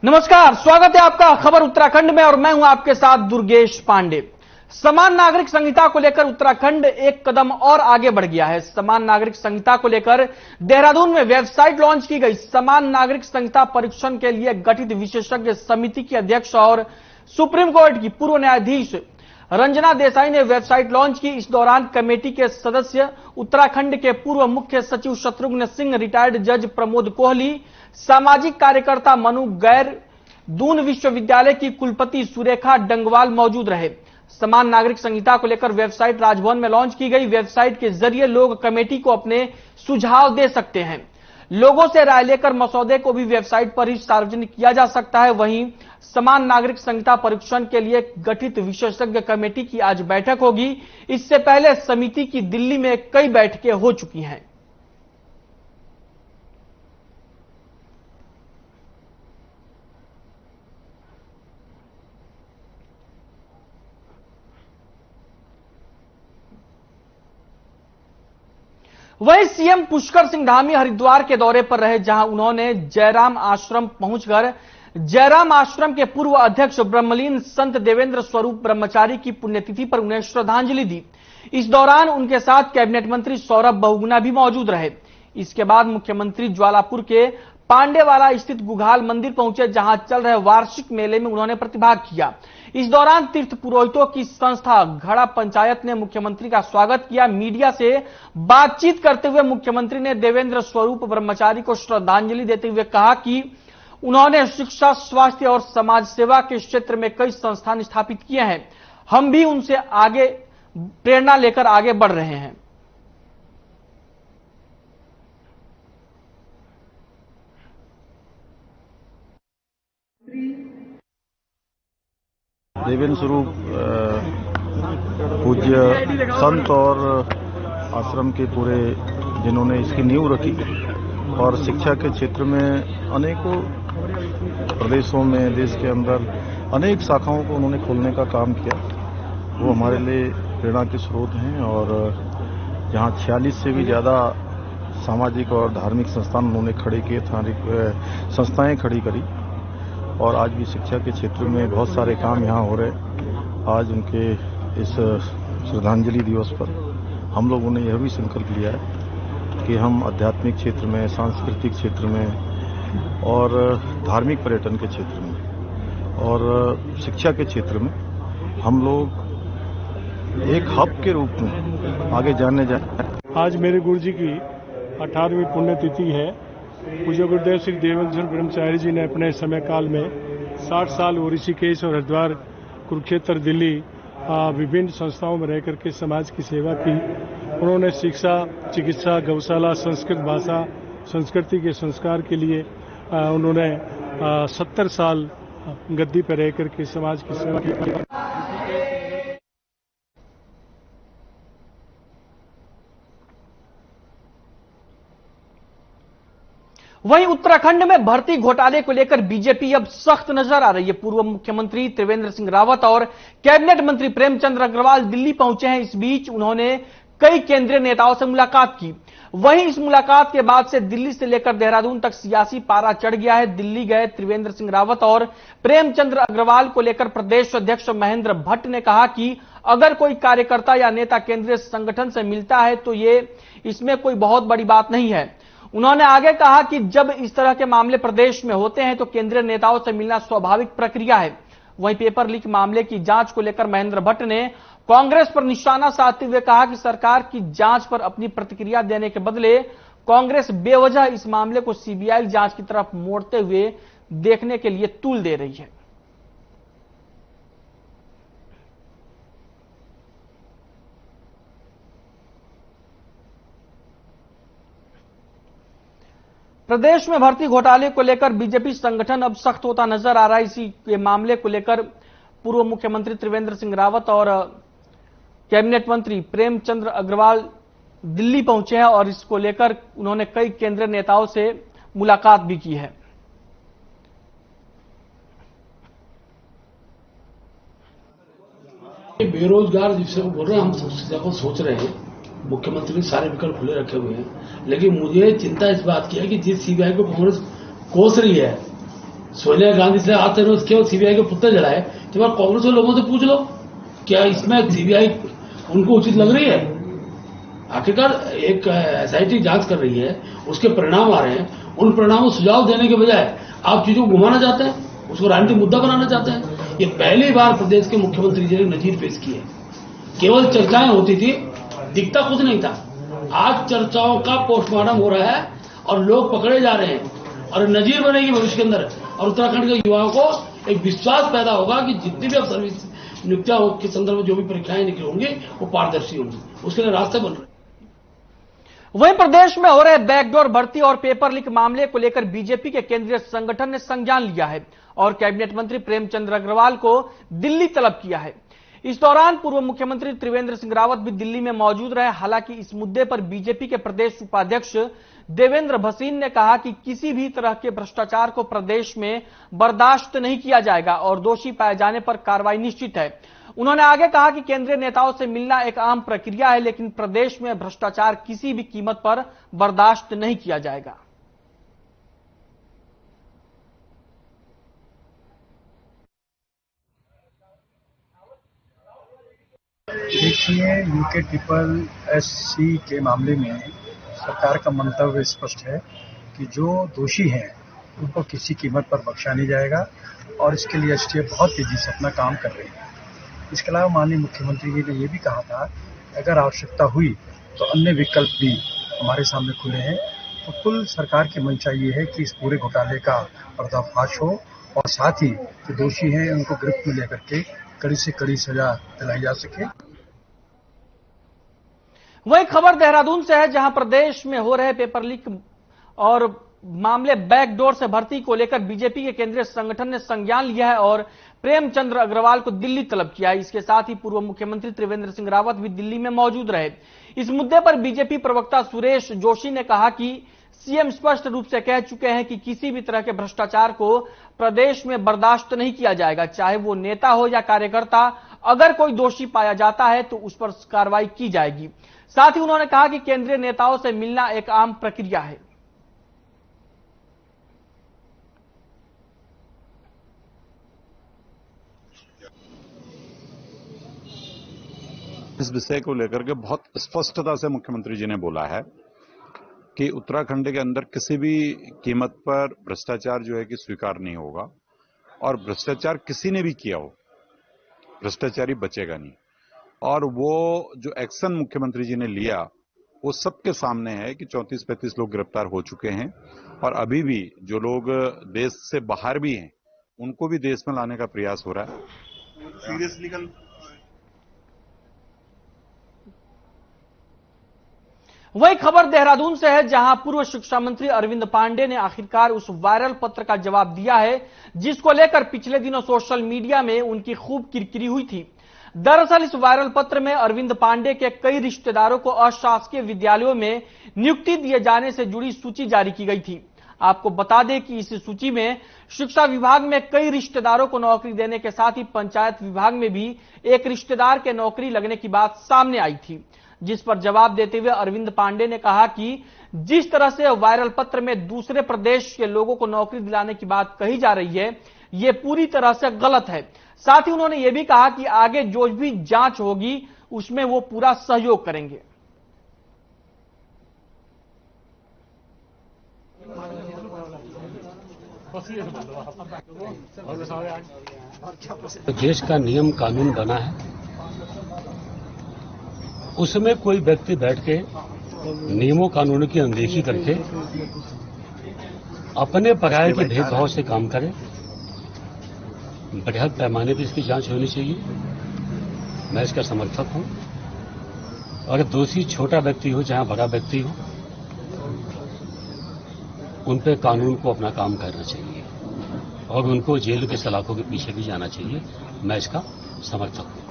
नमस्कार, स्वागत है आपका खबर उत्तराखंड में और मैं हूं आपके साथ दुर्गेश पांडे। समान नागरिक संहिता को लेकर उत्तराखंड एक कदम और आगे बढ़ गया है। समान नागरिक संहिता को लेकर देहरादून में वेबसाइट लॉन्च की गई। समान नागरिक संहिता परीक्षण के लिए गठित विशेषज्ञ समिति की अध्यक्ष और सुप्रीम कोर्ट की पूर्व न्यायाधीश रंजना देसाई ने वेबसाइट लॉन्च की। इस दौरान कमेटी के सदस्य उत्तराखंड के पूर्व मुख्य सचिव शत्रुघ्न सिंह, रिटायर्ड जज प्रमोद कोहली, सामाजिक कार्यकर्ता मनु गैर, दून विश्वविद्यालय की कुलपति सुरेखा डंगवाल मौजूद रहे। समान नागरिक संहिता को लेकर वेबसाइट राजभवन में लॉन्च की गई। वेबसाइट के जरिए लोग कमेटी को अपने सुझाव दे सकते हैं। लोगों से राय लेकर मसौदे को भी वेबसाइट पर ही सार्वजनिक किया जा सकता है। वहीं समान नागरिक संहिता परीक्षण के लिए गठित विशेषज्ञ कमेटी की आज बैठक होगी। इससे पहले समिति की दिल्ली में कई बैठकें हो चुकी हैं। वहीं सीएम पुष्कर सिंह धामी हरिद्वार के दौरे पर रहे, जहां उन्होंने जयराम आश्रम पहुंचकर जयराम आश्रम के पूर्व अध्यक्ष ब्रह्मलीन संत देवेंद्र स्वरूप ब्रह्मचारी की पुण्यतिथि पर उन्हें श्रद्धांजलि दी। इस दौरान उनके साथ कैबिनेट मंत्री सौरभ बहुगुणा भी मौजूद रहे। इसके बाद मुख्यमंत्री ज्वालापुर के पांडेवाला स्थित गुघाल मंदिर पहुंचे, जहां चल रहे वार्षिक मेले में उन्होंने प्रतिभाग किया। इस दौरान तीर्थ पुरोहितों की संस्था घड़ा पंचायत ने मुख्यमंत्री का स्वागत किया। मीडिया से बातचीत करते हुए मुख्यमंत्री ने देवेंद्र स्वरूप ब्रह्मचारी को श्रद्धांजलि देते हुए कहा कि उन्होंने शिक्षा, स्वास्थ्य और समाज सेवा के क्षेत्र में कई संस्थान स्थापित किए हैं। हम भी उनसे आगे प्रेरणा लेकर आगे बढ़ रहे हैं। देवेंद्र स्वरूप पूज्य संत और आश्रम के पूरे जिन्होंने इसकी नींव रखी और शिक्षा के क्षेत्र में अनेकों प्रदेशों में, देश के अंदर अनेक शाखाओं को उन्होंने खोलने का काम किया, वो हमारे लिए प्रेरणा के स्रोत हैं। और जहां 46 से भी ज़्यादा सामाजिक और धार्मिक संस्थान उन्होंने खड़े किए, संस्थाएं खड़ी करी और आज भी शिक्षा के क्षेत्र में बहुत सारे काम यहाँ हो रहे। आज उनके इस श्रद्धांजलि दिवस पर हम लोगों ने यह भी संकल्प लिया है कि हम आध्यात्मिक क्षेत्र में, सांस्कृतिक क्षेत्र में और धार्मिक पर्यटन के क्षेत्र में और शिक्षा के क्षेत्र में हम लोग एक हब के रूप में आगे जाने जाए। आज मेरे गुरु जी की 18वीं पुण्यतिथि है। पूज्य गुरुदेव श्री देवेंद्र ब्रह्मचारी जी ने अपने समय काल में 60 साल वो ऋषिकेश और हरिद्वार, कुरुक्षेत्र, दिल्ली विभिन्न संस्थाओं में रहकर के समाज की सेवा की। उन्होंने शिक्षा, चिकित्सा, गौशाला, संस्कृत भाषा, संस्कृति के संस्कार के लिए उन्होंने 70 साल गद्दी पर रहकर के समाज की सेवा की। वहीं उत्तराखंड में भर्ती घोटाले को लेकर बीजेपी अब सख्त नजर आ रही है। पूर्व मुख्यमंत्री त्रिवेंद्र सिंह रावत और कैबिनेट मंत्री प्रेमचंद अग्रवाल दिल्ली पहुंचे हैं। इस बीच उन्होंने कई केंद्रीय नेताओं से मुलाकात की। वहीं इस मुलाकात के बाद से दिल्ली से लेकर देहरादून तक सियासी पारा चढ़ गया है। दिल्ली गए त्रिवेंद्र सिंह रावत और प्रेमचंद अग्रवाल को लेकर प्रदेश अध्यक्ष महेंद्र भट्ट ने कहा कि अगर कोई कार्यकर्ता या नेता केंद्रीय संगठन से मिलता है तो ये इसमें कोई बहुत बड़ी बात नहीं है। उन्होंने आगे कहा कि जब इस तरह के मामले प्रदेश में होते हैं तो केंद्रीय नेताओं से मिलना स्वाभाविक प्रक्रिया है। वहीं पेपर लीक मामले की जांच को लेकर महेंद्र भट्ट ने कांग्रेस पर निशाना साधते हुए कहा कि सरकार की जांच पर अपनी प्रतिक्रिया देने के बदले कांग्रेस बेवजह इस मामले को सीबीआई जांच की तरफ मोड़ते हुए देखने के लिए तूल दे रही है। प्रदेश में भर्ती घोटाले को लेकर बीजेपी संगठन अब सख्त होता नजर आ रहा है। इसी के मामले को लेकर पूर्व मुख्यमंत्री त्रिवेंद्र सिंह रावत और कैबिनेट मंत्री प्रेमचंद अग्रवाल दिल्ली पहुंचे हैं और इसको लेकर उन्होंने कई केंद्रीय नेताओं से मुलाकात भी की है। बेरोजगार जिसे बोल रहे हैं, हम सोच रहे हैं मुख्यमंत्री ने सारे विकल्प खुले रखे हुए हैं, लेकिन मुझे चिंता इस बात की है कि जिस सीबीआई को कांग्रेस कोस रही है, सोनिया गांधी से आते रोज क्यों सीबीआई के पुतले जलाए, तो मैं कांग्रेस के लोगों से पूछ लो, क्या इसमें सीबीआई उनको उचित लग रही है? आखिरकार एक एसआईटी जांच कर रही है, उसके परिणाम आ रहे हैं, उन परिणामों को सुझाव देने के बजाय आप चीजों को घुमाना चाहते हैं, उसको राजनीतिक मुद्दा बनाना चाहते हैं। ये पहली बार प्रदेश के मुख्यमंत्री जी ने नजीर पेश की है। केवल चर्चाएं होती थी, दिखता कुछ नहीं था। आज चर्चाओं का पोस्टमार्टम हो रहा है और लोग पकड़े जा रहे हैं और नजीर बनेगी भविष्य के अंदर, और उत्तराखंड के युवाओं को एक विश्वास पैदा होगा कि जितनी भी अब सर्विस नियुक्तियों के संदर्भ में जो भी परीक्षाएं निकली होंगी वो पारदर्शी होंगी, उसके लिए रास्ते बन रहे। वहीं प्रदेश में हो रहे बैकडोर भर्ती और पेपर लीक मामले को लेकर बीजेपी के केंद्रीय संगठन ने संज्ञान लिया है और कैबिनेट मंत्री प्रेमचंद अग्रवाल को दिल्ली तलब किया है। इस दौरान पूर्व मुख्यमंत्री त्रिवेंद्र सिंह रावत भी दिल्ली में मौजूद रहे। हालांकि इस मुद्दे पर बीजेपी के प्रदेश उपाध्यक्ष देवेंद्र भसीन ने कहा कि किसी भी तरह के भ्रष्टाचार को प्रदेश में बर्दाश्त नहीं किया जाएगा और दोषी पाए जाने पर कार्रवाई निश्चित है। उन्होंने आगे कहा कि केंद्रीय नेताओं से मिलना एक आम प्रक्रिया है, लेकिन प्रदेश में भ्रष्टाचार किसी भी कीमत पर बर्दाश्त नहीं किया जाएगा। देखिए, यूके ट्रिपल एससी के मामले में सरकार का मंतव्य स्पष्ट है कि जो दोषी हैं उनको किसी कीमत पर बख्शा नहीं जाएगा और इसके लिए एसटीएफ बहुत तेजी से अपना काम कर रहे हैं। इसके अलावा माननीय मुख्यमंत्री जी ने ये भी कहा था अगर आवश्यकता हुई तो अन्य विकल्प भी हमारे सामने खुले हैं। तो कुल सरकार की मंशा ये है कि इस पूरे घोटाले का पर्दाफाश हो और साथ ही जो दोषी हैं उनको गिरफ्त में लेकर के कड़ी से कड़ी सजा दिलाई जा सके। वही खबर देहरादून से है, जहां प्रदेश में हो रहे पेपर लीक और मामले बैकडोर से भर्ती को लेकर बीजेपी के केंद्रीय संगठन ने संज्ञान लिया है और प्रेमचंद्र अग्रवाल को दिल्ली तलब किया है। इसके साथ ही पूर्व मुख्यमंत्री त्रिवेंद्र सिंह रावत भी दिल्ली में मौजूद रहे। इस मुद्दे पर बीजेपी प्रवक्ता सुरेश जोशी ने कहा कि सीएम स्पष्ट रूप से कह चुके हैं कि किसी भी तरह के भ्रष्टाचार को प्रदेश में बर्दाश्त नहीं किया जाएगा, चाहे वो नेता हो या कार्यकर्ता। अगर कोई दोषी पाया जाता है तो उस पर कार्रवाई की जाएगी। साथ ही उन्होंने कहा कि केंद्रीय नेताओं से मिलना एक आम प्रक्रिया है। इस विषय को लेकर के बहुत स्पष्टता से मुख्यमंत्री जी ने बोला है कि उत्तराखंड के अंदर किसी भी कीमत पर भ्रष्टाचार जो है कि स्वीकार नहीं होगा और भ्रष्टाचार किसी ने भी किया हो, भ्रष्टाचारी बचेगा नहीं। और वो जो एक्शन मुख्यमंत्री जी ने लिया वो सबके सामने है कि 34-35 लोग गिरफ्तार हो चुके हैं और अभी भी जो लोग देश से बाहर भी हैं उनको भी देश में लाने का प्रयास हो रहा है। सीरियसली वही खबर देहरादून से है, जहां पूर्व शिक्षा मंत्री अरविंद पांडे ने आखिरकार उस वायरल पत्र का जवाब दिया है जिसको लेकर पिछले दिनों सोशल मीडिया में उनकी खूब किरकिरी हुई थी। दरअसल इस वायरल पत्र में अरविंद पांडे के कई रिश्तेदारों को अशासकीय विद्यालयों में नियुक्ति दिए जाने से जुड़ी सूची जारी की गई थी। आपको बता दें कि इस सूची में शिक्षा विभाग में कई रिश्तेदारों को नौकरी देने के साथ ही पंचायत विभाग में भी एक रिश्तेदार के नौकरी लगने की बात सामने आई थी, जिस पर जवाब देते हुए अरविंद पांडे ने कहा कि जिस तरह से वायरल पत्र में दूसरे प्रदेश के लोगों को नौकरी दिलाने की बात कही जा रही है, ये पूरी तरह से गलत है। साथ ही उन्होंने ये भी कहा कि आगे जो भी जांच होगी उसमें वो पूरा सहयोग करेंगे। देश का नियम कानून बना है, उसमें कोई व्यक्ति बैठ के नियमों कानूनों की अनदेखी करके अपने पराये के भेदभाव से काम करे, बृहद पैमाने पर इसकी जांच होनी चाहिए। मैं इसका समर्थक हूं। और दोषी छोटा व्यक्ति हो चाहे बड़ा व्यक्ति हो, उन पे कानून को अपना काम करना चाहिए और उनको जेल के सलाखों के पीछे भी जाना चाहिए। मैं इसका समर्थक हूं।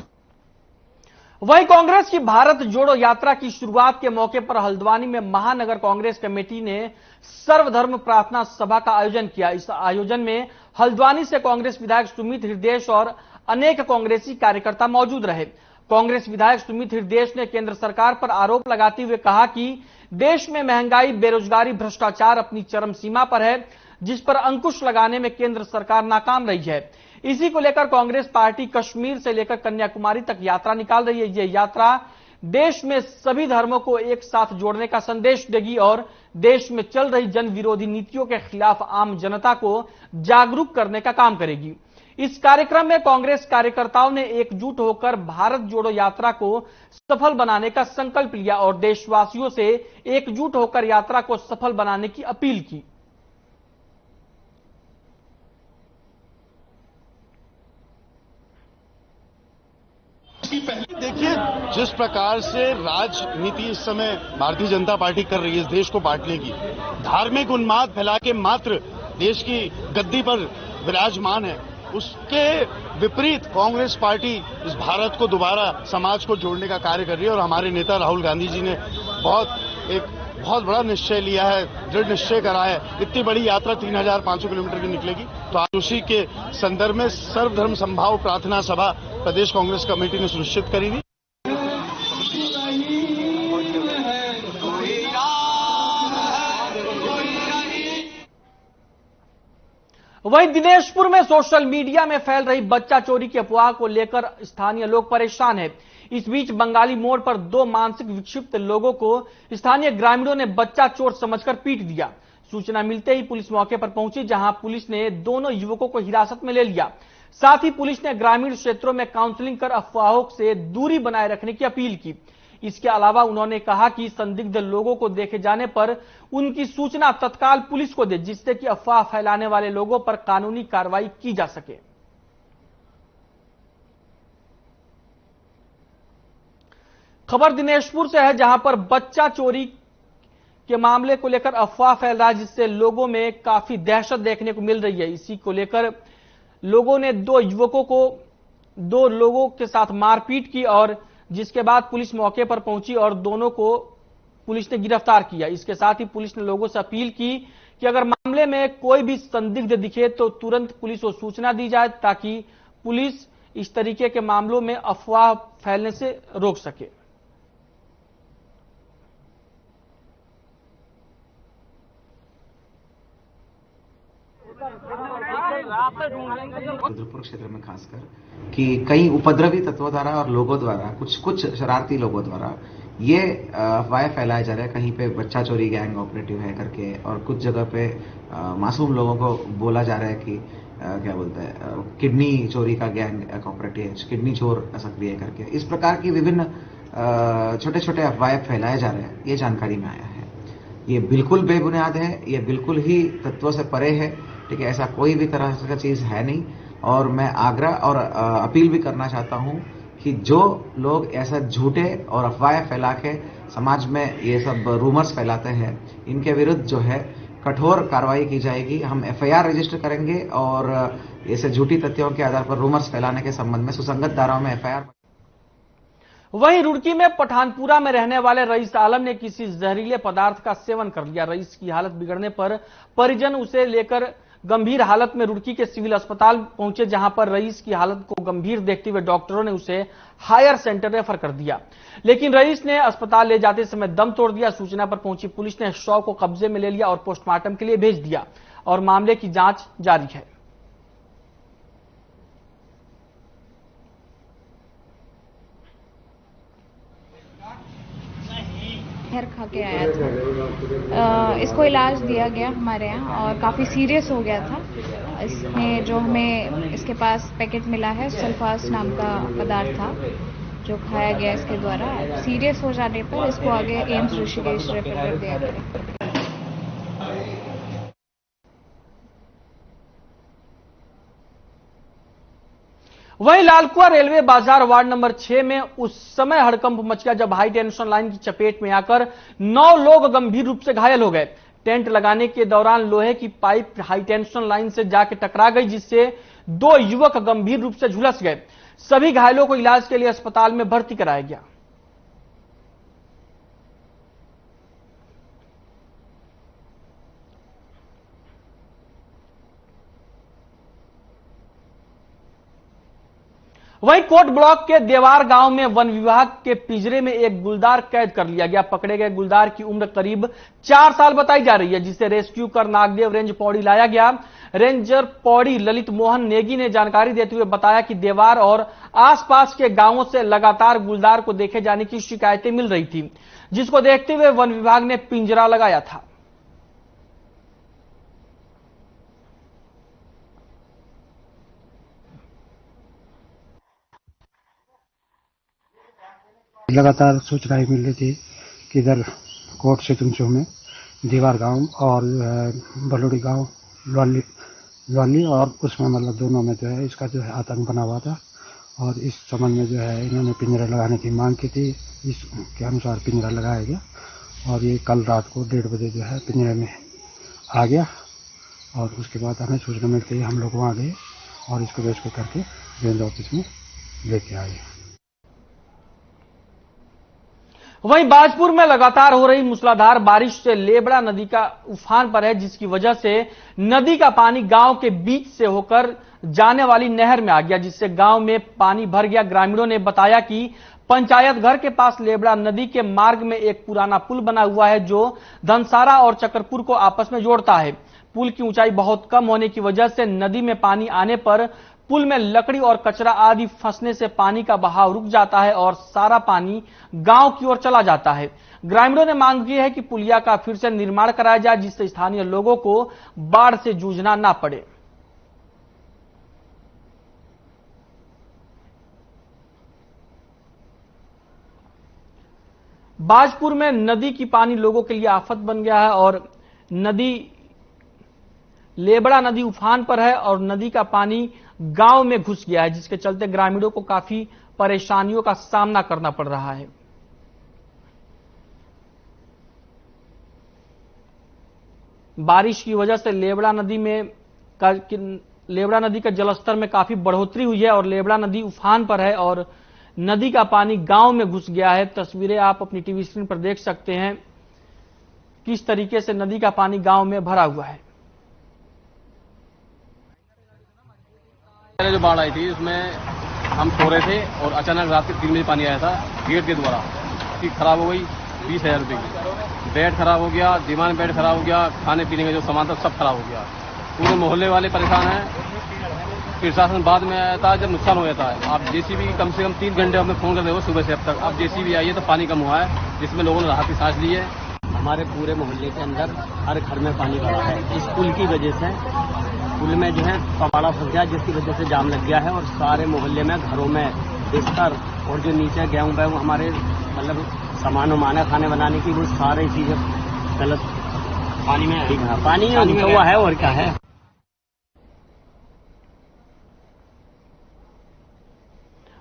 वहीं कांग्रेस की भारत जोड़ो यात्रा की शुरुआत के मौके पर हल्द्वानी में महानगर कांग्रेस कमेटी ने सर्वधर्म प्रार्थना सभा का आयोजन किया। इस आयोजन में हल्द्वानी से कांग्रेस विधायक सुमित हृदयेश और अनेक कांग्रेसी कार्यकर्ता मौजूद रहे। कांग्रेस विधायक सुमित हृदयेश ने केंद्र सरकार पर आरोप लगाते हुए कहा कि देश में महंगाई, बेरोजगारी, भ्रष्टाचार अपनी चरम सीमा पर है। जिस पर अंकुश लगाने में केंद्र सरकार नाकाम रही है। इसी को लेकर कांग्रेस पार्टी कश्मीर से लेकर कन्याकुमारी तक यात्रा निकाल रही है। ये यात्रा देश में सभी धर्मों को एक साथ जोड़ने का संदेश देगी और देश में चल रही जन विरोधी नीतियों के खिलाफ आम जनता को जागरूक करने का काम करेगी। इस कार्यक्रम में कांग्रेस कार्यकर्ताओं ने एकजुट होकर भारत जोड़ो यात्रा को सफल बनाने का संकल्प लिया और देशवासियों से एकजुट होकर यात्रा को सफल बनाने की अपील की। देखिए, जिस प्रकार से राजनीति इस समय भारतीय जनता पार्टी कर रही है इस देश को बांटने की, धार्मिक उन्माद फैला के मात्र देश की गद्दी पर विराजमान है, उसके विपरीत कांग्रेस पार्टी इस भारत को दोबारा समाज को जोड़ने का कार्य कर रही है। और हमारे नेता राहुल गांधी जी ने एक बहुत बड़ा निश्चय लिया है, दृढ़ निश्चय करा है। इतनी बड़ी यात्रा 3500 किलोमीटर की निकलेगी, तो आज उसी के संदर्भ में सर्वधर्म समभाव प्रार्थना सभा प्रदेश कांग्रेस कमेटी ने सुनिश्चित करी थी। वहीं दिनेशपुर में सोशल मीडिया में फैल रही बच्चा चोरी की अफवाह को लेकर स्थानीय लोग परेशान हैं। इस बीच बंगाली मोड़ पर 2 मानसिक विक्षिप्त लोगों को स्थानीय ग्रामीणों ने बच्चा चोर समझकर पीट दिया। सूचना मिलते ही पुलिस मौके पर पहुंची, जहां पुलिस ने दोनों युवकों को हिरासत में ले लिया। साथ ही पुलिस ने ग्रामीण क्षेत्रों में काउंसलिंग कर अफवाहों से दूरी बनाए रखने की अपील की। इसके अलावा उन्होंने कहा कि संदिग्ध लोगों को देखे जाने पर उनकी सूचना तत्काल पुलिस को दे, जिससे कि अफवाह फैलाने वाले लोगों पर कानूनी कार्रवाई की जा सके। खबर दिनेशपुर से है, जहां पर बच्चा चोरी के मामले को लेकर अफवाह फैल रहा है, जिससे लोगों में काफी दहशत देखने को मिल रही है। इसी को लेकर लोगों ने 2 लोगों के साथ मारपीट की और जिसके बाद पुलिस मौके पर पहुंची और दोनों को पुलिस ने गिरफ्तार किया। इसके साथ ही पुलिस ने लोगों से अपील की कि अगर मामले में कोई भी संदिग्ध दिखे तो तुरंत पुलिस को सूचना दी जाए, ताकि पुलिस इस तरीके के मामलों में अफवाह फैलने से रोक सके। रुद्रपुर क्षेत्र में खासकर कि कई उपद्रवी तत्वों द्वारा और लोगों द्वारा कुछ शरारती लोगों द्वारा ये अफवाहें फैलाए जा रहे हैं, कहीं पे बच्चा चोरी गैंग ऑपरेटिव है करके, और कुछ जगह पे मासूम लोगों को बोला जा रहा है कि क्या बोलते हैं किडनी चोरी का गैंग ऑपरेटिव है, किडनी चोर सक्रिय करके। इस प्रकार की विभिन्न छोटे छोटे अफवाहें फैलाए जा रहे हैं, ये जानकारी में आया है। ये बिल्कुल बेबुनियाद है, ये बिल्कुल ही तत्वों से परे है। ठीक है, ऐसा कोई भी तरह का चीज है नहीं। और मैं आग्रह और अपील भी करना चाहता हूं कि जो लोग ऐसा झूठे और अफवाहें फैला के समाज में ये सब रूमर्स फैलाते हैं, इनके विरुद्ध जो है कठोर कार्रवाई की जाएगी। हम एफआईआर रजिस्टर करेंगे और ऐसे झूठी तथ्यों के आधार पर रूमर्स फैलाने के संबंध में सुसंगत धाराओं में एफआईआर। वहीं रुड़की में पठानपुरा में रहने वाले रईस आलम ने किसी जहरीले पदार्थ का सेवन कर लिया। रईस की हालत बिगड़ने पर परिजन उसे लेकर गंभीर हालत में रुड़की के सिविल अस्पताल पहुंचे, जहां पर रईस की हालत को गंभीर देखते हुए डॉक्टरों ने उसे हायर सेंटर रेफर कर दिया, लेकिन रईस ने अस्पताल ले जाते समय दम तोड़ दिया। सूचना पर पहुंची पुलिस ने शव को कब्जे में ले लिया और पोस्टमार्टम के लिए भेज दिया और मामले की जांच जारी है। खा के आया था, इसको इलाज दिया गया हमारे यहाँ और काफ़ी सीरियस हो गया था। इसमें जो हमें इसके पास पैकेट मिला है, सल्फास नाम का पदार्थ था जो खाया गया इसके द्वारा। सीरियस हो जाने पर इसको आगे एम्स ऋषिकेश रेफर कर दिया गया। वहीं लालकुआ रेलवे बाजार वार्ड नंबर 6 में उस समय हड़कंप मच गया जब हाई टेंशन लाइन की चपेट में आकर 9 लोग गंभीर रूप से घायल हो गए। टेंट लगाने के दौरान लोहे की पाइप हाई टेंशन लाइन से जाकर टकरा गई, जिससे 2 युवक गंभीर रूप से झुलस गए। सभी घायलों को इलाज के लिए अस्पताल में भर्ती कराया गया। वहीं कोट ब्लॉक के देवार गांव में वन विभाग के पिंजरे में एक गुलदार कैद कर लिया गया। पकड़े गए गुलदार की उम्र करीब 4 साल बताई जा रही है, जिसे रेस्क्यू कर नागदेव रेंज पौड़ी लाया गया। रेंजर पौड़ी ललित मोहन नेगी ने जानकारी देते हुए बताया कि देवार और आसपास के गांवों से लगातार गुलदार को देखे जाने की शिकायतें मिल रही थी, जिसको देखते हुए वन विभाग ने पिंजरा लगाया था। लगातार सूचनाएं मिल रही थी कि इधर कोट से तुमचो में दीवार गांव और बलोड़ी गांव लवाली और उसमें मतलब दोनों में जो है इसका जो है आतंक बना हुआ था और इस संबंध में जो है इन्होंने पिंजरा लगाने की मांग की थी। इसके अनुसार पिंजरा लगाया गया और ये कल रात को 1:30 बजे जो है पिंजरे में आ गया और उसके बाद हमें सूचना मिलती है, हम लोग वहाँ गए और इसको रेस्क्यू करके रेंज ऑफिस में लेके आए। वहीं बाजपुर में लगातार हो रही मूसलाधार बारिश से लेबड़ा नदी का उफान पर है, जिसकी वजह से नदी का पानी गांव के बीच से होकर जाने वाली नहर में आ गया, जिससे गांव में पानी भर गया। ग्रामीणों ने बताया कि पंचायत घर के पास लेबड़ा नदी के मार्ग में एक पुराना पुल बना हुआ है, जो धनसारा और चकरपुर को आपस में जोड़ता है। पुल की ऊंचाई बहुत कम होने की वजह से नदी में पानी आने पर पुल में लकड़ी और कचरा आदि फंसने से पानी का बहाव रुक जाता है और सारा पानी गांव की ओर चला जाता है। ग्रामीणों ने मांग की है कि पुलिया का फिर से निर्माण कराया जाए, जिससे स्थानीय लोगों को बाढ़ से जूझना ना पड़े। बाजपुर में नदी की पानी लोगों के लिए आफत बन गया है और लेबड़ा नदी उफान पर है और नदी का पानी गांव में घुस गया है, जिसके चलते ग्रामीणों को काफी परेशानियों का सामना करना पड़ रहा है। बारिश की वजह से लेबड़ा नदी का जलस्तर में काफी बढ़ोतरी हुई है और लेबड़ा नदी उफान पर है और नदी का पानी गांव में घुस गया है। तस्वीरें आप अपनी टीवी स्क्रीन पर देख सकते हैं किस तरीके से नदी का पानी गांव में भरा हुआ है। पहले जो बाढ़ आई थी उसमें हम सो रहे थे और अचानक रात के 3 बजे पानी आया था गेट के द्वारा। चीज खराब हो गई 20,000 रुपये की, बेड खराब हो गया, दीवान बेड खराब हो गया, खाने पीने का जो सामान था सब खराब हो गया। पूरे मोहल्ले वाले परेशान हैं। प्रशासन बाद में आया था जब नुकसान हो जाता है। आप जेसीबी कम से कम 3 घंटे हमने फोन कर दिया सुबह से अब तक। अब जेसीबी आई है तो पानी कम हुआ है, जिसमें लोगों ने राहत की सांस ली है। हमारे पूरे मोहल्ले के अंदर हर घर में पानी भरा है। इस पुल की वजह से पुल में जो है कबाड़ा फंस गया, जिसकी वजह से जाम लग गया है और सारे मोहल्ले में घरों में बिस्तर और जो नीचे गेहूं वेहूं हमारे मतलब सामान उमाना खाने बनाने की वो सारी चीजें गलत पानी में पानी हुआ है और क्या है।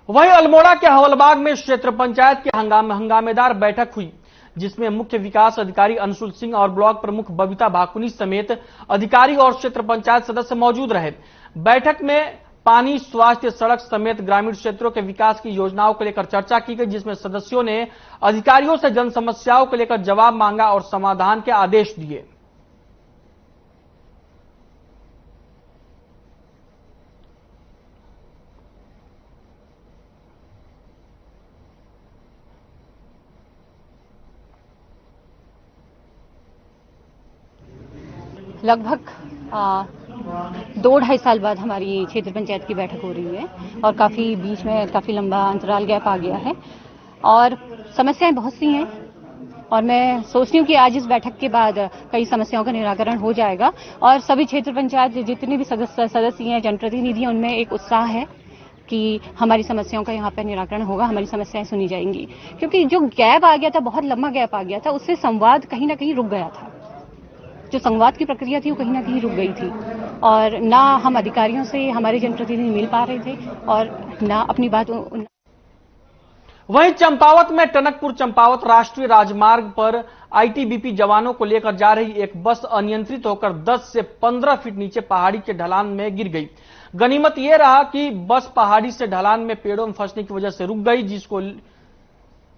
वहीं अल्मोड़ा के हवलबाग में क्षेत्र पंचायत की हंगामेदार बैठक हुई, जिसमें मुख्य विकास अधिकारी अंशुल सिंह और ब्लॉक प्रमुख बबीता भाकुनी समेत अधिकारी और क्षेत्र पंचायत सदस्य मौजूद रहे। बैठक में पानी, स्वास्थ्य, सड़क समेत ग्रामीण क्षेत्रों के विकास की योजनाओं को लेकर चर्चा की गई, जिसमें सदस्यों ने अधिकारियों से जन समस्याओं को लेकर जवाब मांगा और समाधान के आदेश दिए। लगभग 2-2.5 साल बाद हमारी क्षेत्र पंचायत की बैठक हो रही है और काफ़ी बीच में काफ़ी लंबा अंतराल गैप आ गया है और समस्याएं बहुत सी हैं और मैं सोचती हूँ कि आज इस बैठक के बाद कई समस्याओं का निराकरण हो जाएगा और सभी क्षेत्र पंचायत जितने भी सदस्य हैं, जनप्रतिनिधि हैं, उनमें एक उत्साह है कि हमारी समस्याओं का यहाँ पर निराकरण होगा, हमारी समस्याएं सुनी जाएंगी। क्योंकि जो गैप आ गया था, बहुत लंबा गैप आ गया था, उससे संवाद कहीं ना कहीं रुक गया था। जो संवाद की प्रक्रिया थी वो कहीं ना कहीं रुक गई थी और ना हम अधिकारियों से हमारे जनप्रतिनिधि मिल पा रहे थे और ना अपनी बात। वहीं चंपावत में टनकपुर चंपावत राष्ट्रीय राजमार्ग पर आईटीबीपी जवानों को लेकर जा रही एक बस अनियंत्रित होकर 10 से 15 फीट नीचे पहाड़ी के ढलान में गिर गई। गनीमत यह रहा कि बस पहाड़ी से ढलान में पेड़ों में फंसने की वजह से रुक गई,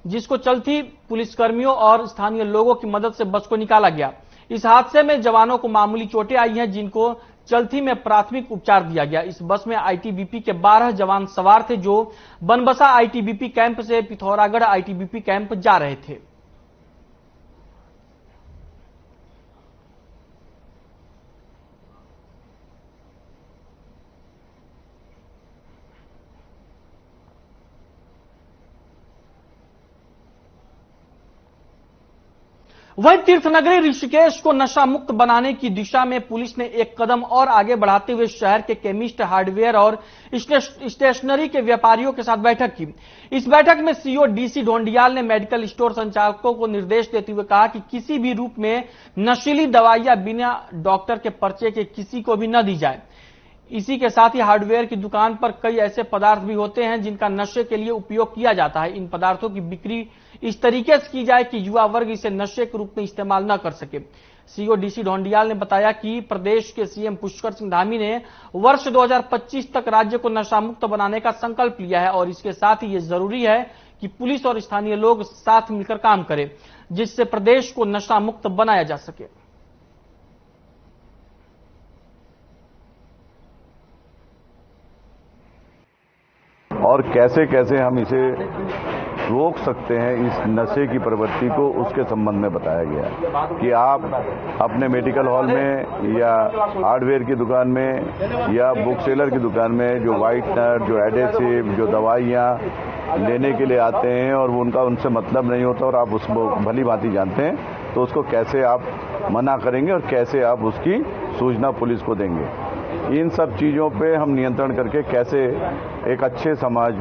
जिसको चलती पुलिसकर्मियों और स्थानीय लोगों की मदद से बस को निकाला गया। इस हादसे में जवानों को मामूली चोटें आई हैं, जिनको चलथी में प्राथमिक उपचार दिया गया। इस बस में आईटीबीपी के 12 जवान सवार थे जो बनबसा आईटीबीपी कैंप से पिथौरागढ़ आईटीबीपी कैंप जा रहे थे। वहीं तीर्थनगरी ऋषिकेश को नशा मुक्त बनाने की दिशा में पुलिस ने एक कदम और आगे बढ़ाते हुए शहर के केमिस्ट, हार्डवेयर और स्टेशनरी के व्यापारियों के साथ बैठक की। इस बैठक में सीओ डीसी ढोंडियाल ने मेडिकल स्टोर संचालकों को निर्देश देते हुए कहा कि किसी भी रूप में नशीली दवाइयां बिना डॉक्टर के पर्चे के किसी को भी न दी जाए। इसी के साथ ही हार्डवेयर की दुकान पर कई ऐसे पदार्थ भी होते हैं जिनका नशे के लिए उपयोग किया जाता है। इन पदार्थों की बिक्री इस तरीके से की जाए कि युवा वर्ग इसे नशे के रूप में इस्तेमाल न कर सके। सीओ डीसी ढोंडियाल ने बताया कि प्रदेश के सीएम पुष्कर सिंह धामी ने वर्ष 2025 तक राज्य को नशा मुक्त बनाने का संकल्प लिया है और इसके साथ ही ये जरूरी है कि पुलिस और स्थानीय लोग साथ मिलकर काम करें जिससे प्रदेश को नशा मुक्त बनाया जा सके। और कैसे कैसे हम इसे रोक सकते हैं, इस नशे की प्रवृत्ति को, उसके संबंध में बताया गया कि आप अपने मेडिकल हॉल में या हार्डवेयर की दुकान में या बुक सेलर की दुकान में जो व्हाइटनर, जो एडेसिव, जो दवाइयाँ लेने के लिए आते हैं और वो उनका उनसे मतलब नहीं होता और आप उसको भली भांति जानते हैं, तो उसको कैसे आप मना करेंगे और कैसे आप उसकी सूचना पुलिस को देंगे। इन सब चीज़ों पे हम नियंत्रण करके कैसे एक अच्छे समाज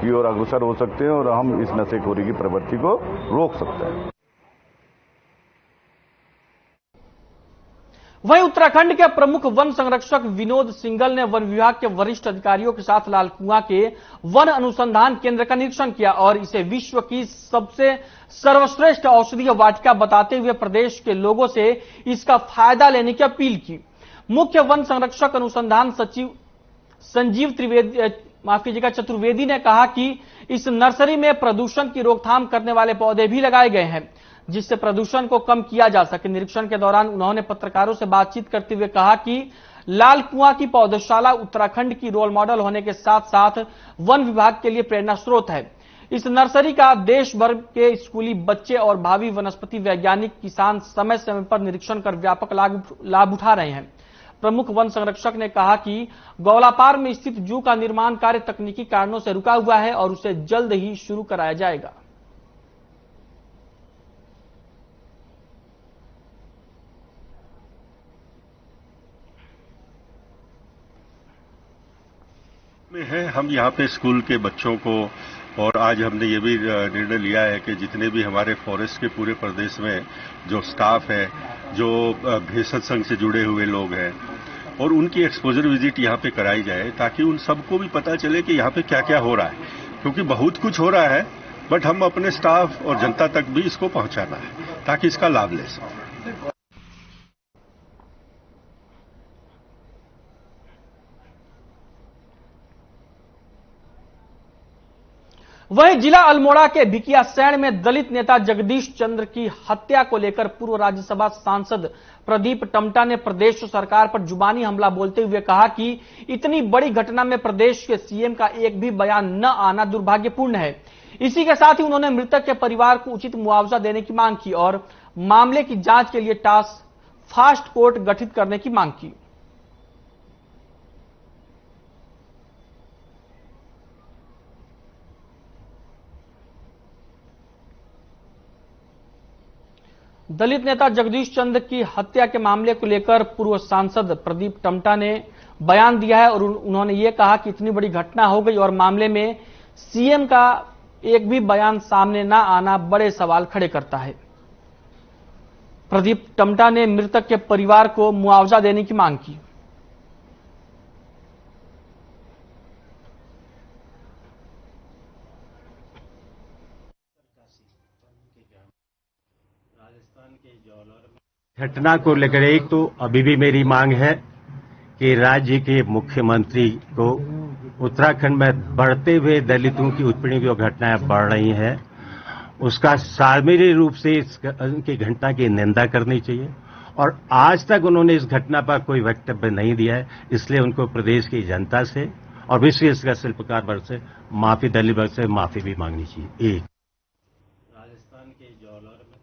की ओर अग्रसर हो सकते हैं और हम इस नशेखोरी की प्रवृत्ति को रोक सकते हैं। वहीं उत्तराखंड के प्रमुख वन संरक्षक विनोद सिंघल ने वन विभाग के वरिष्ठ अधिकारियों के साथ लाल कुआं के वन अनुसंधान केंद्र का निरीक्षण किया और इसे विश्व की सबसे सर्वश्रेष्ठ औषधीय वाटिका बताते हुए प्रदेश के लोगों से इसका फायदा लेने की अपील की। मुख्य वन संरक्षक अनुसंधान सचिव संजीव चतुर्वेदी ने कहा कि इस नर्सरी में प्रदूषण की रोकथाम करने वाले पौधे भी लगाए गए हैं जिससे प्रदूषण को कम किया जा सके। निरीक्षण के दौरान उन्होंने पत्रकारों से बातचीत करते हुए कहा कि लाल कुआं की पौधशाला उत्तराखंड की रोल मॉडल होने के साथ साथ वन विभाग के लिए प्रेरणा स्रोत है। इस नर्सरी का देश भर के स्कूली बच्चे और भावी वनस्पति वैज्ञानिक किसान समय समय पर निरीक्षण कर व्यापक लाभ उठा रहे हैं। प्रमुख वन संरक्षक ने कहा कि गौलापार में स्थित जू का निर्माण कार्य तकनीकी कारणों से रुका हुआ है और उसे जल्द ही शुरू कराया जाएगा। में है हम यहाँ पे स्कूल के बच्चों को, और आज हमने ये भी निर्णय लिया है कि जितने भी हमारे फॉरेस्ट के पूरे प्रदेश में जो स्टाफ है, जो भेषज संघ से जुड़े हुए लोग हैं, और उनकी एक्सपोजर विजिट यहाँ पे कराई जाए ताकि उन सबको भी पता चले कि यहाँ पे क्या क्या हो रहा है, क्योंकि बहुत कुछ हो रहा है बट हम अपने स्टाफ और जनता तक भी इसको पहुंचाना है ताकि इसका लाभ ले सकें। वहीं जिला अल्मोड़ा के भिकियासैंण में दलित नेता जगदीश चंद्र की हत्या को लेकर पूर्व राज्यसभा सांसद प्रदीप टमटा ने प्रदेश सरकार पर जुबानी हमला बोलते हुए कहा कि इतनी बड़ी घटना में प्रदेश के सीएम का एक भी बयान न आना दुर्भाग्यपूर्ण है। इसी के साथ ही उन्होंने मृतक के परिवार को उचित मुआवजा देने की मांग की और मामले की जांच के लिए फास्ट कोर्ट गठित करने की मांग की। दलित नेता जगदीश चंद्र की हत्या के मामले को लेकर पूर्व सांसद प्रदीप टमटा ने बयान दिया है और उन्होंने ये कहा कि इतनी बड़ी घटना हो गई और मामले में सीएम का एक भी बयान सामने ना आना बड़े सवाल खड़े करता है। प्रदीप टमटा ने मृतक के परिवार को मुआवजा देने की मांग की। घटना को लेकर एक तो अभी भी मेरी मांग है कि राज्य के मुख्यमंत्री को उत्तराखंड में बढ़ते हुए दलितों की उत्पीड़न की जो घटनाएं बढ़ रही हैं उसका सामूहिक रूप से इनकी घटना की निंदा करनी चाहिए और आज तक उन्होंने इस घटना पर कोई वक्तव्य नहीं दिया है, इसलिए उनको प्रदेश की जनता से और विशेषकर शिल्पकार वर्ग से माफी, दलित वर्ग से माफी भी मांगनी चाहिए। एक राजस्थान के जौलर में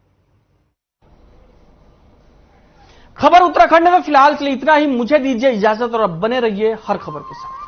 खबर उत्तराखंड में फिलहाल के लिए इतना ही। मुझे दीजिए इजाजत और अब बने रहिए हर खबर के साथ।